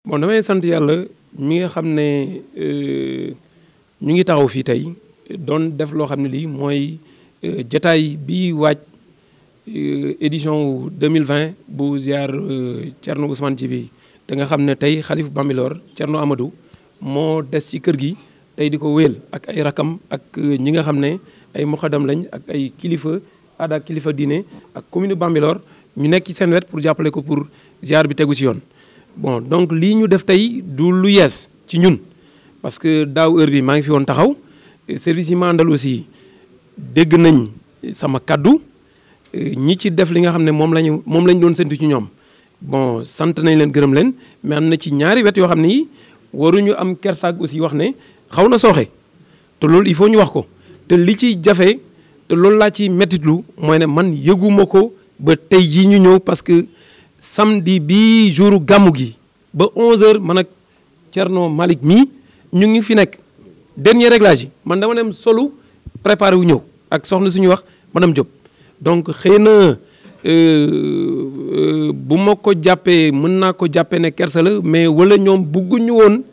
bon damay sant yàlla mi nga xam ne ñu ngi taxaw fii tey doon def loo xam ne lii mooy jataay bi waaj édition wu 2020 bu ziar Thierno Ousmane Djiby te nga xam ne tey xalif Bambilor Thierno Amadou moo des ci kër gi tey di ko wéel ak ay rakam ak ñi nga xam ne ay muxadam lañ ak ay kilifa aada ak kilifa diine ak commune Bambilor ñu nekk ci seen wet pour jàppale ko pour ziar bi tegu ci yoon. bon donc lii ñu def tey du lu yees ci ñun parce que daaw heure bi maa ngi fi woon taxaw service yi ma àndal aussi dégg nañ sama kaddu ñi ci def li nga xam ne moom lañ doon séntu ci ñoom bon sant nañ leen gërëm leen mais am na ci ñaari wet yoo xam ne yi waruñu am kersaag aussi wax ne xaw na sooxe te loolu il faut ñu wax ko te li ci jafe te loolu laa ci mettitlu mooy ne man yëguma ko ba tey jii ñu ñëw parce que samedi bii jouru gàmmu gi ba 11h man ak Thierno Malick mii ñu ngi fi nekk dernier réglage yi man dama dem solu préparé wu ñëw ak soxna suñu wax madame Diop donc xëy na bu ma ko jàppee mën naa ko jàppee ne kersa la mais wala ñoom bugguñu woon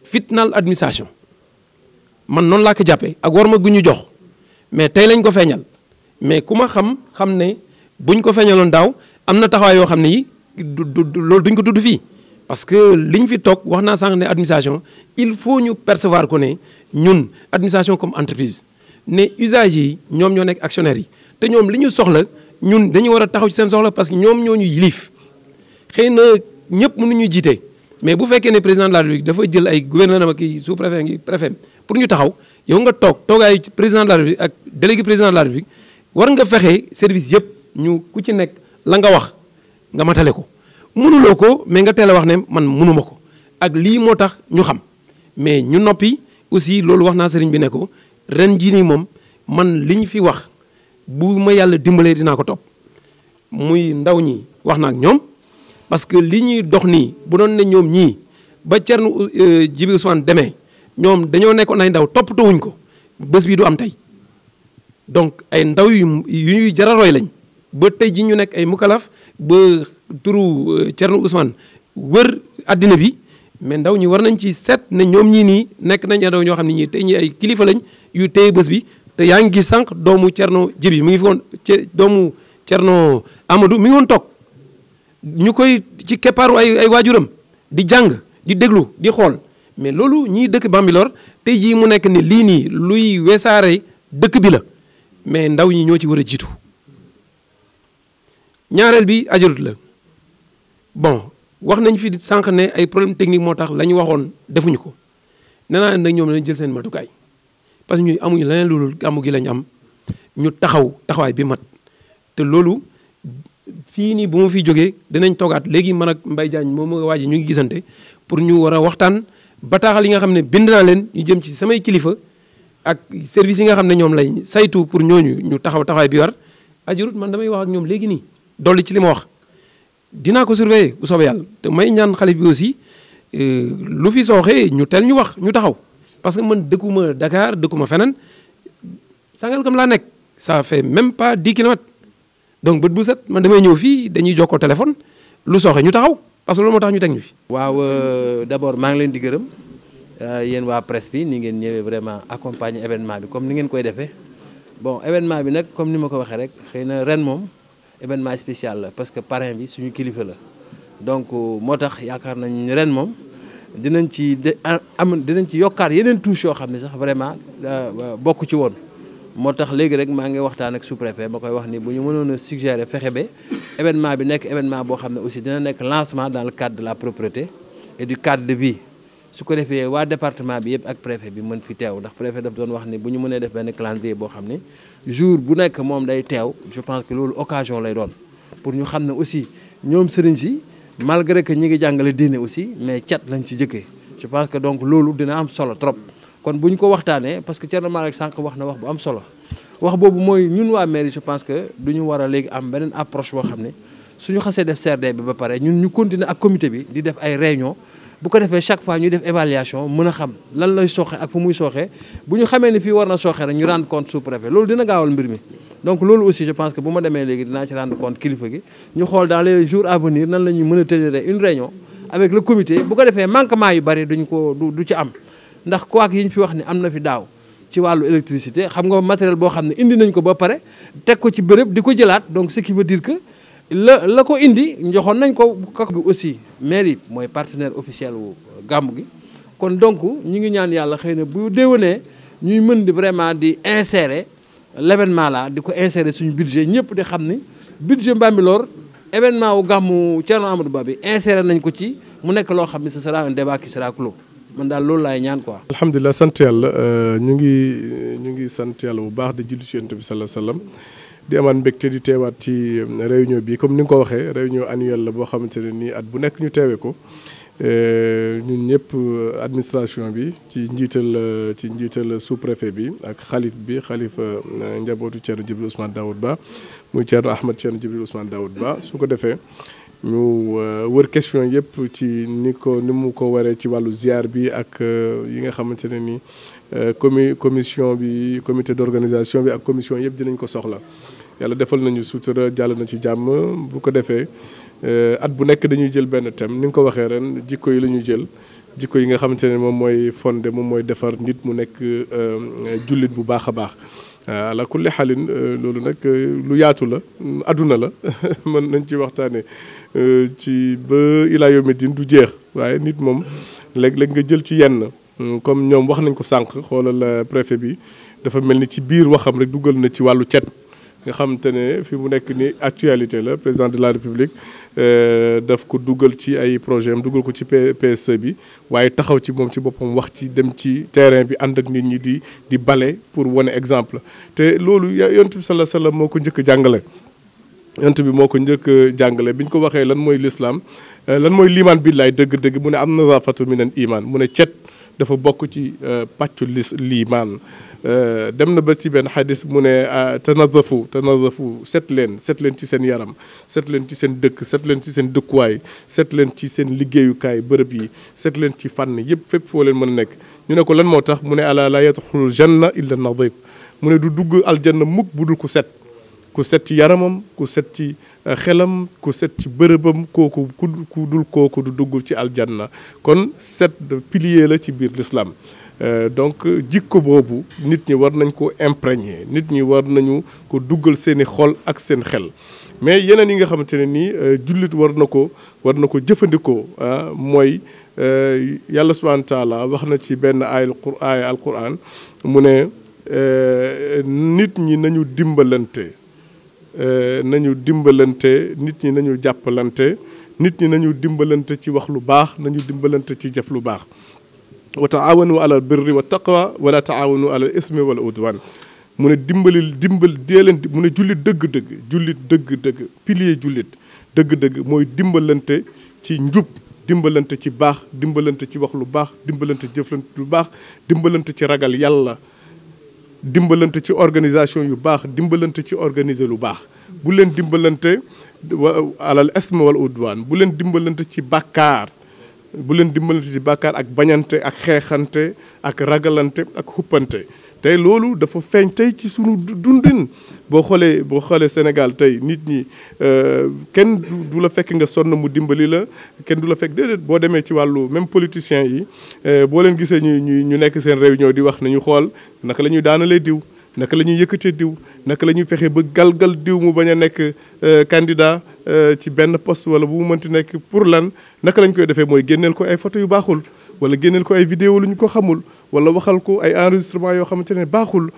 fitnaal administration man noonu laa ko jàppee ak war ma gu ñu jox mais tey lañ ko feeñal mais ku ma xam ne buñ ko feeñaloon daaw am na taxawaay yoo xam ne yi loolu duñ ko tudd fii parce que liñ fi toog wax naa sànq ne administration il faut ñu percevoir ko ne ñun administration comme entreprise ne usagers yi ñoom ñoo nekk actionnaires yi te ñoom li ñu soxla ñun dañu war a taxaw ci seen soxla parce que ñoom ñoo ñu yilif xëy na ñëpp mënuñu jiite mais bu fekkee ne président de la République dafa jël ay gouverneur ak i sous préfet ngi préfet pour ñu taxaw yow nga toogaay président de la République ak délégué président de la République war nga fexe service yëpp ñu ku ci nekk la nga wax nga matale ko mënuloo ko mais nga teel a wax ne man mënuma ko ak lii moo tax ñu xam mais ñu noppi aussi loolu wax naa sëriñ bi ne ko ren jii nii moom man li ñu fi wax bu ma yàlla dimbalee dinaa ko topp muy ndaw ñi wax na ak ñoom parce que li ñuy dox nii bu doon ne ñoom ñii ba Thierno Djiby Ousmane demee ñoom dañoo nekkoon ay ndaw toppatoowuñ ko bés bi du am tey donc ay ndaw yu ñuy jararoy lañ ba tey ji ñu nekk ay mukalaf ba turu Thierno Ousmane wër addina bi mais ndaw ñi war nañ ci seet ne ñoom ñii nii nekk nañ ndaw ñoo xam ne ñii tey ñi ay kilifa lañ yu téye bés bi te yaa ngi gis sànq doomu Thierno Djiby mi ngi fi woon doomu Thierno Amadou mi ngi woon toog ñu koy ci keppaaru ay waajuram di jàng di déglu di xool mais loolu ñii dëkk Bambilor tey jii mu nekk ni lii nii luy wesaare dëkk bi la mais ndaw ñi ñoo ci war a jiitu ñaareel bi ajarut la bon wax nañ fi sànq ne ay problème technique moo tax la ñu waxoon defuñu ko nee naa nag ñoom lañ jël seen matukaay parce que ñu amuñu leneen loolu gàmmu gi lañ am ñu taxawaay bi mat te loolu fii nii bu ma fiy jógee dinañ toogaat léegi man ak Mbaye Diagne moom moo waa ji ñu ngi gisante pour ñu war a waxtaan bataaxal yi nga xam ne bind naa leen ñu jëm ci samay kilifa ak service yi nga xam ne ñoom lañ saytu pour ñooñu ñu taxawaay bi war ajarut man damay wax ak ñoom léegi nii dolli ci li ma wax dinaa ko surveiller bu soobee yàlla te may ñaan xalif bi aussi lu fi sooxee ñu teel ñu wax ñu taxaw parce que man dëkkuma Dakar dëkkuma feneen Sangalkam laa nekk ça fait même pas 10 kilomètres donc bët bu set man damay ñëw fii dañuy jokkoo téléphone lu sooxe ñu taxaw parce que loolu moo tax ñu teg ñu fi. waaw d'abord maa ngi leen di gërëm yéen waa presse bi ni ngeen ñëwee vraiment accompagner événement bi comme ni ngeen koy defee bon événement bi nag comme ni ma ko waxee rek xëy na ren moom événement spécial la parce que parrain bi suñu kilifa la donc moo tax yaakaar nañ ren moom dinañ ci dinañ ci yokkaat yeneen touche yoo xam ne sax vraiment bokk ci woon. moo tax léegi rek maa ngi waxtaan ak sous-préfet ma koy wax ni bu ñu mënoon a suggérer fexe ba événement bi nekk événement boo xam ne aussi dina nekk lancement dans le cadre de la propreté et du cadre de vie su ko defee waa département bi yëpp ak préfet bi mën fi teew ndax préfet daf doon wax ni bu ñu mënee def benn calendrier boo xam ne jour bu nekk moom day teew je pense que loolu occasion lay doon pour ñu xam ne aussi ñoom sëriñ si malgré que ñi ngi jàngale diine aussi mais cat lañ ci jëkkee je pense que donc loolu dina am solo trop kon bu ñu ko waxtaanee parce que Thierno Malick sànq wax na wax bu am solo wax boobu mooy ñun waa mairie je pense que du ñu war a léegi am beneen approche boo xam ne suñu xasee def CRD bi ba pare ñun ñu continuer ak comité bi di def ay réunion bu ko defee chaque fois ñu def évaluation mën a xam lan lay sooxe ak fu muy sooxee bu ñu xamee ni fii war na sooxee rek ñu rendre compte sous préfet loolu dina gaawal mbir mi donc loolu aussi je pense que bu ma demee léegi dinaa ci rendre compte kilifa gi ñu xool dans les jours à venir nan la ñuy mën a tenir une réunion avec le comité bu ko defee manquement yu bari duñ ko du ci am ndax quoi yi ñu fi wax ni am na fi daaw ci wàllu électricité xam nga matériel boo xam ne indi nañ ko ba pare teg ko ci béréb di ko jëlaat donc ce qui veut dire que la ko indi joxoon nañ ko aussi mairie mooy partenaire officiel wu gàmmu gi kon donc ñi ngi ñaan yàlla xëy na bu déwénee ñuy mën di vraiment di insérer l'événement là di ko insérer suñu budget ñëpp di xam ni budget Bambilor événement wu gàmmu Thierno Amadou Ba bi inséré nañ ko ci mu nekk loo xam ne ce sera un débat qui sera clos man daal loolu laay ñaan quoi. alhamdulilah sant yàlla ñu ngi sant yàlla bu baax di julli ci Yonent bi sallallahu alayhi wasallam di amaat mbégte di teewaat ci réunion bi comme ni nga ko waxee réunion annuelle la boo xamante ne nii at bu nekk ñu teewee ko ñun ñëpp administration bi ci njiital sous-préfet bi ak xalifa njabootu Thierno Djibril Ousmane Daoud Ba muy Thierno Ahmed Thierno Djibril Ousmane Daoud Ba su ko defee ñu wër question yëpp ci ni mu ko waree ci wàllu ziar bi ak yi nga xamante ne ni commission bi comité d'organisation bi ak commission yëpp dinañ ko soxla yàlla defal nañu sutura jàll na ci jàmm bu ko defee at bu nekk dañuy jël benn thème ni nga ko waxee ren jikko yi la ñuy jël jikko yi nga xamante ne moom mooy fondé moom mooy defar nit mu nekk jullit bu baax a baax ala kulli xaalin loolu nag lu yaatu la adduna la mën nañ ci waxtaane ci ba ilaa yawmi diin du jeex waaye nit moom léeg-léeg nga jël ci yenn comme ñoom wax nañ ko sànq xoolal préfet bi dafa mel ni ci biir waxam rek dugal na ci wàllu cet nga xamante ne fi mu nekk ni actualité la président de la république daf ko dugal ci ay projet am dugal ko ci PSE bi waaye taxaw ci moom ci boppam wax ci dem ci terrain bi ànd ak nit ñi di bale pour wane exemple te loolu yonent bi sallallahu alayhi wasallam moo ko njëkk jàngale yonent bi moo ko njëkk jàngale bi ñu ko waxee lan mooy l'islam lan mooy liimaan billaay dëgg-dëgg mu ne am nazaafatu minal iman mu ne cet dafa bokk ci pàccu liimaan dem na ba ci benn xadis mu ne tanadafu set leen ci seen yaram set leen ci seen dëkk set leen ci seen dëkkuwaay set leen ci seen liggéeyukaay bërëb yi set leen ci fànn yëpp fépp foo leen mën a nekk ñu ne ko lan moo tax mu ne ala la yadxulul janna illa nadif mu ne du dugg aljanna mukk bu dul ku set ci yaramam ku set ci xelam ku set ci bërëbam kooku ku dul kooku du dugg ci aljanna kon set de pilier la ci biir l'islam donc jikko boobu nit ñi war nañ ko imprégner nit ñi war nañu ko duggal seeni xol ak seen xel mais yeneen yi nga xamante ne nii jullit war na ko jëfandikoo mooy yàlla subhanahu wa taala wax na ci benn aaya alquran mu ne nit ñi nañu dimbalante nit ñi nañu jàppalante nit ñi nañu dimbalante ci wax lu baax nañu dimbalante ci jëf lu baax wa taawanu alal birri wa taqwa wala taawanu alal ismi wala udwan mu ne dee leen mu ne jullit dëgg-dëgg pilier jullit dëgg-dëgg mooy dimbalante ci njub dimbalante ci baax dimbalante ci wax lu baax dimbalante jëflante lu baax dimbalante ci ragal yàlla dimbalante ci organisation yu baax dimbalante ci organiser lu baax bu leen dimbalante alal ismi wal udwan bu leen dimbalante ci bàkkaar ak bañante ak xeexante ak ragalante ak xuppante tey loolu dafa feeñ tey ci sunu dundin boo xoolee Sénégal tey nit ñi kenn du la fekk nga sonn mu dimbali la kenn du la fekk déedéet boo demee ci wàllu même politiciens yi boo leen gisee ñu nekk seen réunion di wax nañu xool naka la ñuy daanalee diw naka la ñuy yëkkatee diw naka la ñuy fexe ba galgal diw mu bañ a nekk candidat ci benn poste wala bu mu mënti nekk pour lan naka lañ koy defee mooy génneel ko ay photo yu baaxul wala génneel ko ay vidéo lu ñu ko xamul wala waxal ko ay enregistrement yoo xamante ne baaxul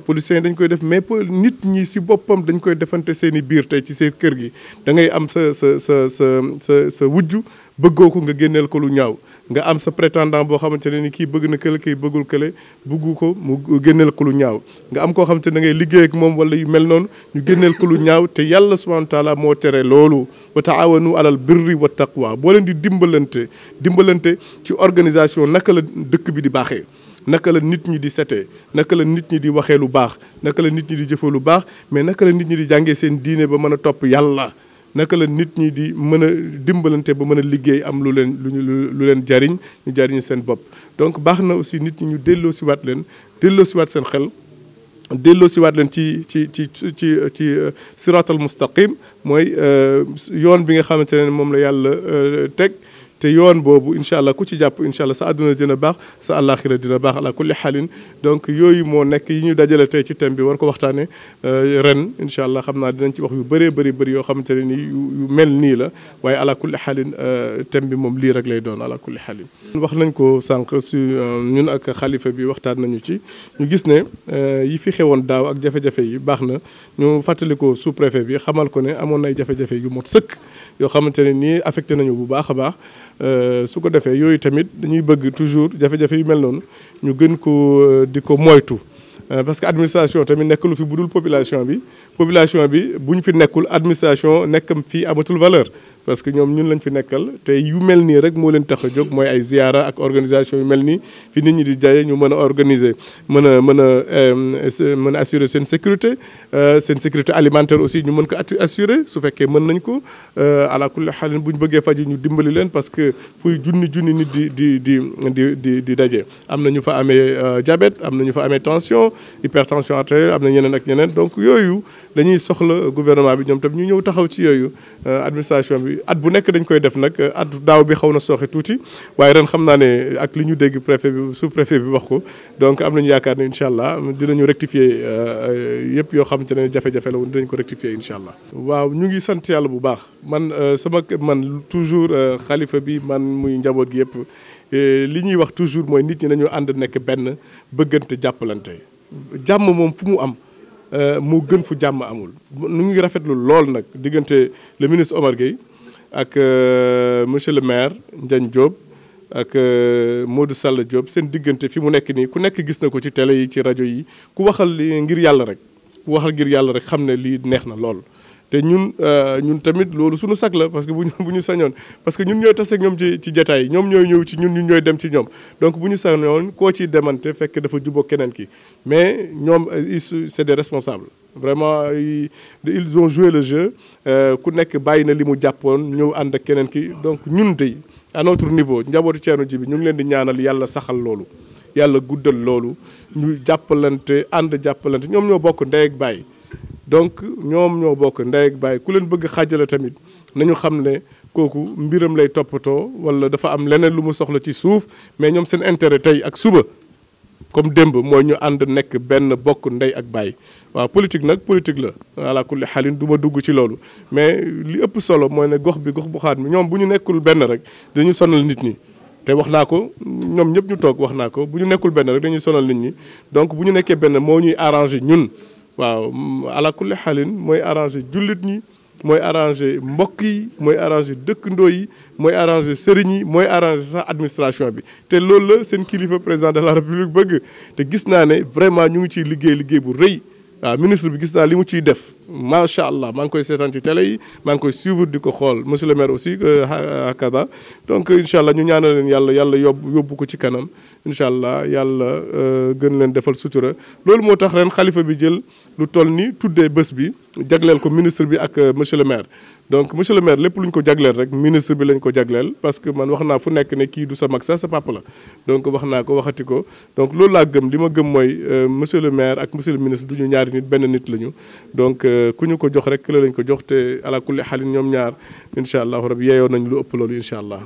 policiers yi dañ koy def mais nit ñi si boppam dañ koy defante seen i biir tey ci seen kër gi da ngay am sa wujju bëggoo ko nga génneel ko lu ñaaw nga am sa prétendant boo xamante ne ni kii bëgg na kële kii bëggul kële bëggu ko mu génneel ko lu ñaaw nga am koo xamante ne da ngay liggéey ak moom wala yu mel noonu ñu génneel ko lu ñaaw te yàlla subhanahu wa taala moo tere loolu wa taawanu alal birri wa taqwa boo leen di dimbalante ci organisation naka la dëkk bi di baaxee naka la nit ñi di setee naka la nit ñi di waxee lu baax naka la nit ñi di jëfee lu baax mais naka la nit ñi di jàngee seen diine ba mën a topp yàlla naka la nit ñi di mën a dimbalante ba mën a liggéey am lu leen jariñ ñu jariñ seen bopp donc baax na aussi nit ñi ñu delloo siwaat seen xel delloo siwaat leen ci siratal mustaqim mooy yoon bi nga xamante ne moom la yàlla teg te yoon boobu incha allah ku ci jàpp incha allah sa àdduna dina baax sa àllaaxira dina baax ala kulli xaalin donc yooyu moo nekk yi ñu dajale tey ci thème bi war ko waxtaane ren incha allah xam naa dinañ ci wax yu bëree bëri yoo xamante ne nii yu mel nii la waaye ala kulli xaalin thème bi moom lii rek lay doon ala kulli xaalin wax nañ ko sànq si ñun ak xalifa bi waxtaan nañu ci ñu gis ne yi fi xewoon daaw ak jafe-jafe yi baax na ñu fàttali ko sous préfet bi xamal ko ne amoon nay jafe-jafe yu mot sëkk yoo xamante ne nii affecté nañu bu baax a baax su ko defee yooyu tamit dañuy bëgg toujours jafe-jafe yu mel noonu ñu gën ko di ko moytu parce que administration tamit nekk lu fi budul population bi bu ñu fi nekkul administration nekkam fii amatul valeur parce que ñoom ñun lañ fi nekkal te yu mel nii rek moo leen tax a jóg mooy ay ziara ak organisation yu mel nii fi nit ñi di jaye ñu mën a organiser mën a assurer seen sécurité alimentaire aussi ñu mën ko assurer su fekkee mën nañ ko ala kulli xaalin bu ñu bëggee faj ñu dimbali leen parce que fuy junni nit di daje am na ñu fa amee diabète am na ñu fa amee tension hypertension artérielle am na ñeneen ak ñeneen donc yooyu dañuy soxla gouvernement bi ñoom tam ñu ñëw taxaw ci yooyu administration bi at bu nekk dañ koy def nag at daaw bi xaw na sooxe tuuti waaye ren xam naa ne ak li ñu dégg préfet bi sous préfet bi wax ko donc am nañu yaakaar ne incha allah dinañu rectifier yëpp yoo xamante ne jafe-jafe la woon dinañ ko rectifier incha allah. waaw ñu ngi sant yàlla bu baax man toujours xalifa bi man muy njaboot gi yëpp li ñuy wax toujours mooy nit ñi nañu ànd nekk benn bëggante jàppalante jàmm moom fu mu am. moo gën fu jàmm amul nu ngi rafetlu lool nag diggante le ministre Omar Gueye ak monsieur le maire Ndiagne Diop ak Modou Sall Diop seen diggante fi mu nekk nii ku nekk gis na ko ci télé yi ci rajo yi ku waxal ngir yàlla rek xam ne lii neex na lool. te ñun tamit loolu suñu sag la parce que bu ñu sañoon parce que ñun ñooy tase ak ñoom ci jataay yi ñoom ñooy ñëw ci ñun ñooy dem ci ñoom donc bu ñu sañoon koo ci demante fekk dafa jubóo keneen ki mais ñoom c'est des responsables vraiment ils ont joué le jeu ku nekk bàyyi na li mu jàppoon ñëw ànd ak keneen ki donc ñun tey à notre niveau njabootu Thierno Djiby ñu ngi leen di ñaanal yàlla saxal loolu yàlla guddal loolu ñu jàppalante jàppalante ñoom ñoo bokk ndey ak baay donc ñoom ñoo bokk ndey ak baay ku leen bëgg xaajale tamit nañu xam ne kooku mbiram lay toppatoo wala dafa am leneen lu mu soxla ci suuf mais ñoom seen intérêt tey ak suba comme démb mooy ñu ànd nekk benn bokk ndey ak baay waaw politique nag politique la ala kulli xaalin du ma dugg ci loolu mais li ëpp solo mooy ne gox bu xaat mi ñoom bu ñu nekkul benn rek dañu sonal nit ñi te wax naa ko ñoom ñëpp ñu toog wax naa ko bu ñu nekkul benn rek dañuy sonal nit ñi donc bu ñu nekkee benn moo ñuy arrangé ñun waaw ala kulli xaalin mooy arrangé jullit ñi mooy arrangé mbokk yi mooy arrangé dëkkandoo yi mooy arrangé sëriñ yi mooy arrangé sax administration bi te loolu la seen kilifa président de la république bëgg te gis naa ne vraiment ñu ngi ciy liggéey bu rëy waaw ministre bi gis naa li mu ciy def macha allah maa ngi koy seetaan ci télé yi maa ngi koy suivre di ko xool monsieur le maire aussi hakada donc incha allah ñu ñaanal leen yàlla yóbbu ko ci kanam incha allah yàlla gën leen defal sutura loolu moo tax ren xalifa bi jël lu toll ni tuddee bés bi jagleel ko ministre bi ak monsieur le maire donc monsieur le maire lépp lu ñu ko jagleel rek ministre bi lañ ko jagleel parce que man wax naa fu nekk ne kii du sa mag sax sa papa la donc wax naa ko waxati ko donc loolu laa gëm li ma gëm mooy monsieur le maire ak monsieur le ministre du ñu ñaari nit benn nit lañu donc ku ñu ko jox rek la lañ ko jox te ala kulli xaalin ñoom ñaar incha allah rabi yeeyoo nañ lu ëpp loolu incha allah.